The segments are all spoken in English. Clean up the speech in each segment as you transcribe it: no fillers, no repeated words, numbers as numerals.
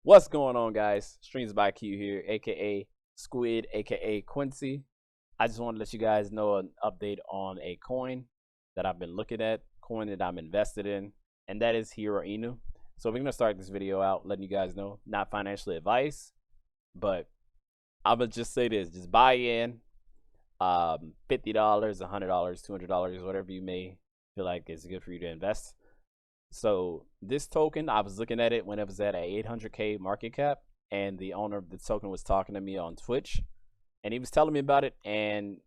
What's going on, guys? Streams by Q here, aka Squid, aka Quincy. I just want to let you guys know an update on a coin that I've been looking at, coin that I'm invested in, and that is HEROs Inu. So we're gonna start this video out letting you guys know, not financial advice, but I'm gonna just say this: just buy in, $50, $100, $200, whatever you may feel like is good for you to invest. So this token, I was looking at it when it was at a 800K market cap, and the owner of the token was talking to me on Twitch, and he was telling me about it, and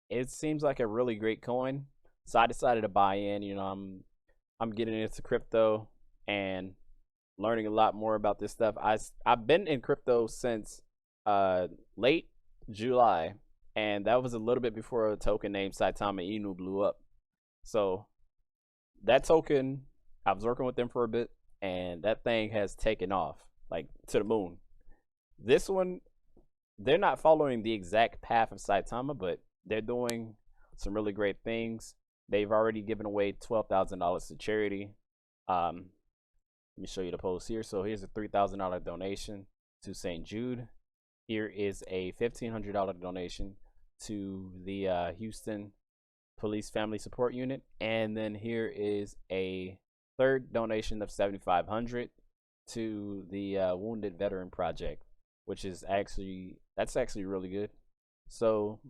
it seems like a really great coin. So I decided to buy in. I'm getting into crypto and learning a lot more about this stuff. I've been in crypto since late July, and that was a little bit before a token named Saitama Inu blew up. So that token, I was working with them for a bit, and that thing has taken off like to the moon. This one, they're not following the exact path of Saitama, but they're doing some really great things. They've already given away $12,000 to charity. Let me show you the post here. So here's a $3,000 donation to St. Jude. Here is a $1,500 donation to the Houston Police Family Support Unit, and then here is a third donation of $7,500 to the Wounded Veteran Project, which is actually really good. So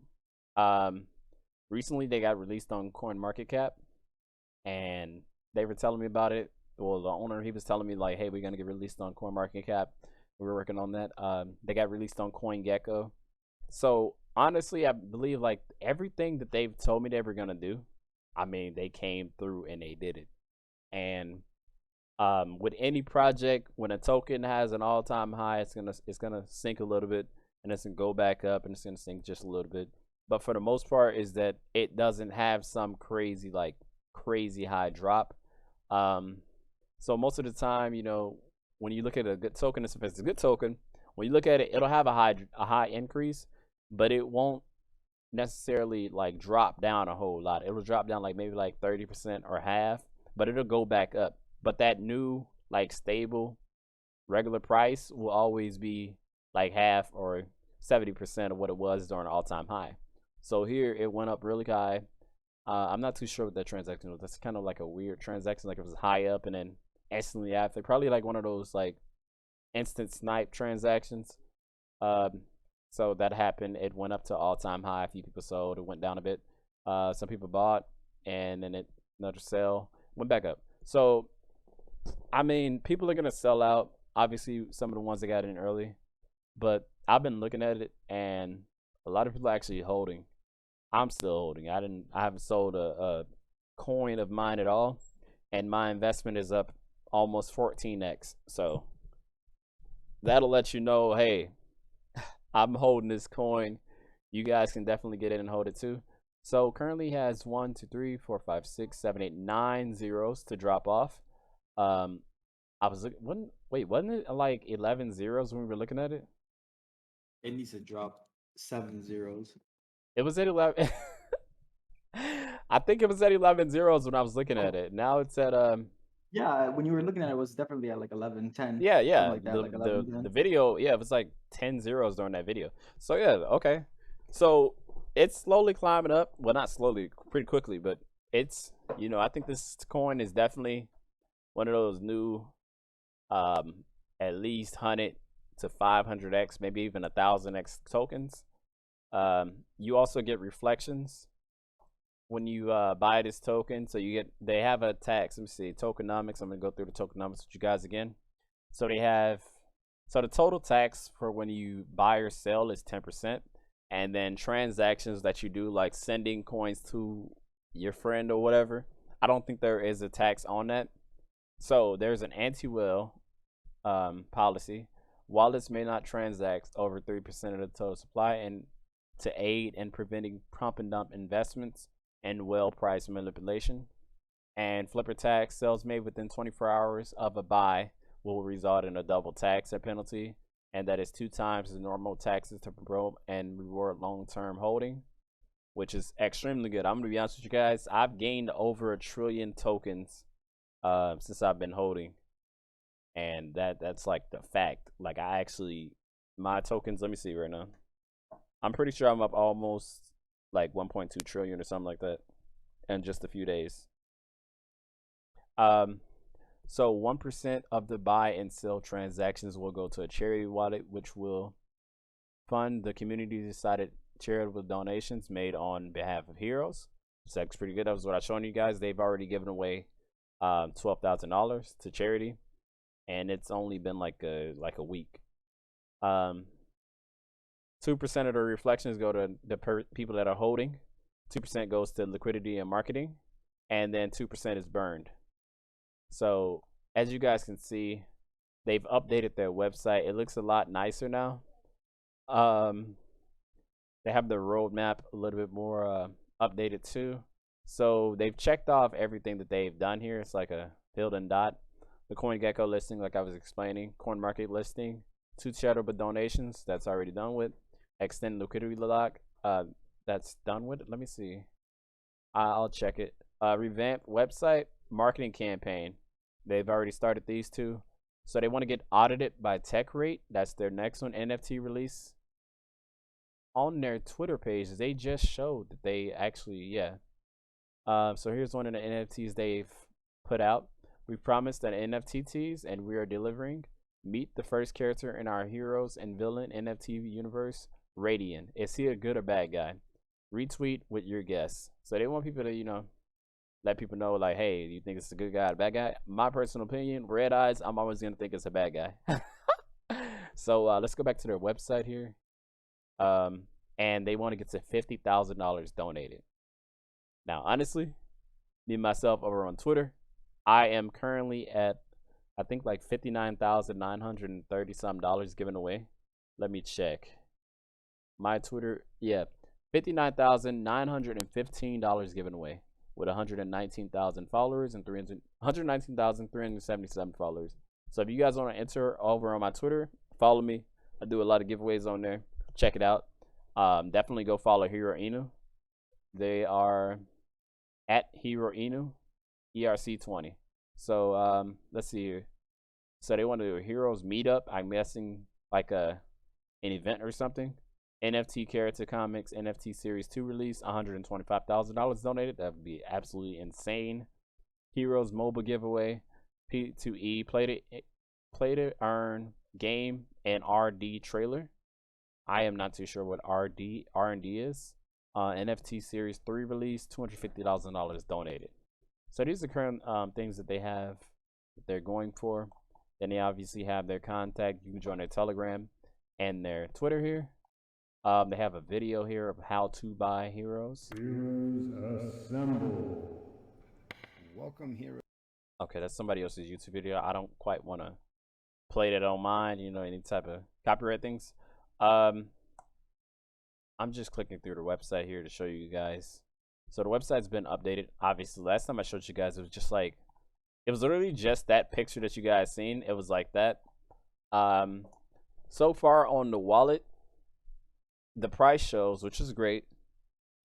recently they got released on CoinMarketCap, and they were telling me about it. Well, the owner, he was telling me like, hey, we're gonna get released on CoinMarketCap. We were working on that. They got released on CoinGecko. So honestly, I believe like everything that they've told me they were gonna do, I mean, they came through and they did it. And with any project, when a token has an all-time high, it's gonna sink a little bit, and it's gonna go back up, and it's gonna sink just a little bit. But for the most part, is that it doesn't have some crazy high drop. So most of the time, when you look at a good token, if it's a good token, when you look at it, it'll have a high increase, but it won't necessarily like drop down a whole lot. It'll drop down like maybe like 30% or half, but it'll go back up. But that new like stable regular price will always be like half or 70% of what it was during an all-time high. So here it went up really high. I'm not too sure what that transaction was. That's kind of like a weird transaction. Like it was high up and then instantly after, probably like one of those like instant snipe transactions. So that happened. It went up to all-time high. A few people sold. It went down a bit. Some people bought, and then another sell went back up. So I mean, people are gonna sell out. Obviously, some of the ones that got in early, but I've been looking at it, and a lot of people are actually holding. I'm still holding. I haven't sold a coin of mine at all, and my investment is up almost 14x. So that'll let you know, hey, I'm holding this coin. You guys can definitely get in and hold it too. So currently has 1, 2, 3, 4, 5, 6, 7, 8, 9 zeros to drop off. I was looking. Wasn't it like 11 zeros when we were looking at it? It needs to drop 7 zeros. It was at 11. I think it was at 11 zeros when I was looking at Oh, it. Now it's at yeah. When you were looking at it, it was definitely at like 11, 10, yeah, something yeah. like that, The like the 11, the 10. video, yeah, it was like 10 zeros during that video. So yeah, okay. So it's slowly climbing up. Well, not slowly, pretty quickly, but it's I think this coin is definitely one of those new at least 100 to 500x, maybe even 1,000x tokens. You also get reflections when you buy this token. So they have a tax. Let me see, tokenomics. I'm gonna go through the tokenomics with you guys again. So the total tax for when you buy or sell is 10%, and then transactions that you do like sending coins to your friend or whatever, I don't think there is a tax on that. So there's an anti-whale policy. Wallets may not transact over 3% of the total supply, and to aid in preventing pump and dump investments and well price manipulation. And flipper tax, sales made within 24 hours of a buy will result in a double tax or penalty, and that is 2 times the normal taxes to promote and reward long-term holding, which is extremely good. I'm gonna be honest with you guys. I've gained over 1 trillion tokens since I've been holding. and that's like the fact. Like I actually, my tokens. Let me see right now. I'm pretty sure I'm up almost like 1.2 trillion or something like that in just a few days. Um, so 1% of the buy and sell transactions will go to a charity wallet, which will fund the community decided charitable donations made on behalf of heroes. So that's pretty good. That was what I was showing you guys. They've already given away $12,000 to charity, and it's only been like a week. 2% of the reflections go to the people that are holding. 2% goes to liquidity and marketing, and then 2% is burned. So as you guys can see, they've updated their website. It looks a lot nicer now. They have the roadmap a little bit more updated too. So they've checked off everything that they've done here. It's like a filled in dot. The CoinGecko listing, like I was explaining, coin market listing, 2 charitable donations, that's already done with. Extend liquidity lock, that's done with. Let me see. I'll check it. Revamp website, marketing campaign. They've already started these two. So they want to get audited by Tech Rate. That's their next one. NFT release. On their Twitter page, they just showed that they actually, yeah. So here's one of the NFTs they've put out. We promised an NFT tease, and we are delivering. Meet the first character in our heroes and villain NFT universe, Radiant. Is he a good or bad guy? Retweet with your guess. So they want people to, let people know, like, hey, do you think it's a good guy or a bad guy? My personal opinion, red eyes, I'm always going to think it's a bad guy. So let's go back to their website here. And they want to get to $50,000 donated. Now, honestly, me myself over on Twitter, I am currently at, I think, like $59,930 some dollars given away. Let me check. My Twitter, yeah, $59,915 given away with 119,000 followers and 119,377 followers. So if you guys want to enter over on my Twitter, follow me. I do a lot of giveaways on there. Check it out. Definitely go follow HEROs Inu. They are at HEROs Inu, ERC20. So let's see here. So they want to do a Heroes meetup. I'm guessing like an event or something. NFT character comics, NFT series 2 release, $125,000 donated. That would be absolutely insane. Heroes mobile giveaway, P2E play to earn game and RD trailer. I am not too sure what R&D is. NFT series 3 release, $250,000 donated. So these are the current things that they have that they're going for. Then they obviously have their contact. You can join their Telegram and their Twitter here. They have a video here of how to buy heroes. Heroes assemble. Welcome, heroes. Okay, that's somebody else's YouTube video. I don't quite want to play that on mine, any type of copyright things. I'm just clicking through the website here to show you guys. So the website's been updated. Obviously, last time I showed you guys, it was just like, it was literally just that picture that you guys seen. It was like that. So far on the wallet, the price shows, which is great.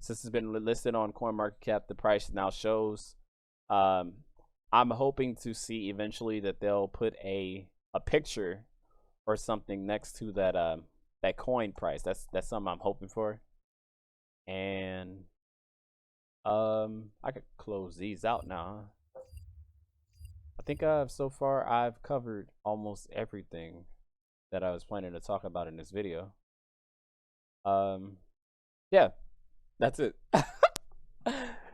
Since it's been listed on CoinMarketCap, the price now shows. I'm hoping to see eventually that they'll put a picture or something next to that that coin price. That's something I'm hoping for. And I could close these out now. I think so far I've covered almost everything that I was planning to talk about in this video. Yeah, that's it.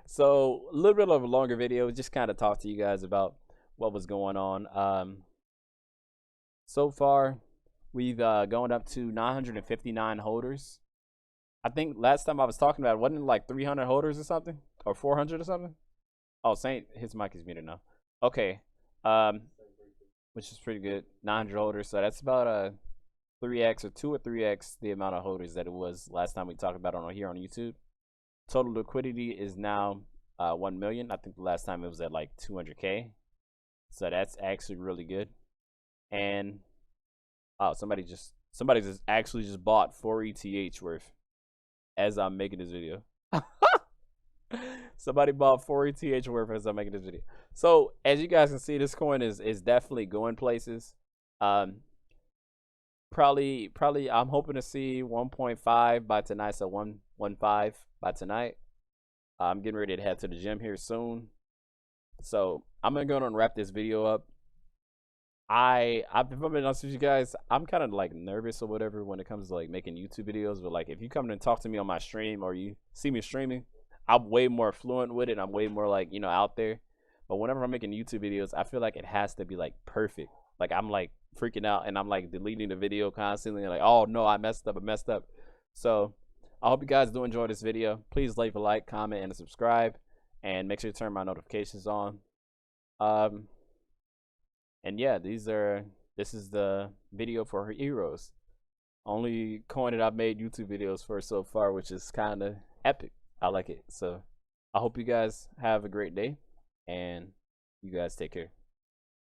So a little bit of a longer video, just kind of talk to you guys about what was going on. So far we've gone up to 959 holders. I think last time I was talking about it, wasn't it like 300 holders or something, or 400 or something? Oh, Saint, his mic is muted now. Okay, which is pretty good. 900 holders, so that's about a 3x or 2 or 3x the amount of holders that it was last time we talked about it here on YouTube. Total liquidity is now 1 million. I think the last time it was at like 200K. So that's actually really good. And oh, somebody just actually just bought 4 ETH worth as I'm making this video. Somebody bought 4 ETH worth as I'm making this video. So as you guys can see, this coin is definitely going places. Probably I'm hoping to see 1.5 by tonight, so 1.15 by tonight. I'm getting ready to head to the gym here soon, so I'm gonna go and wrap this video up. I've been honest with you guys, I'm kind of like nervous or whatever when it comes to like making YouTube videos. But like, if you come and talk to me on my stream or you see me streaming, I'm way more fluent with it. I'm way more like, you know, out there. But whenever I'm making YouTube videos, I feel like it has to be like perfect. Like I'm like freaking out and I'm like deleting the video constantly. Like, oh no, I messed up. So I hope you guys do enjoy this video. Please leave a like, comment, and subscribe, and make sure to turn my notifications on. And yeah, this is the video for Heroes. Only coin that I've made YouTube videos for so far, which is kind of epic. I like it. So I hope you guys have a great day, and you guys take care.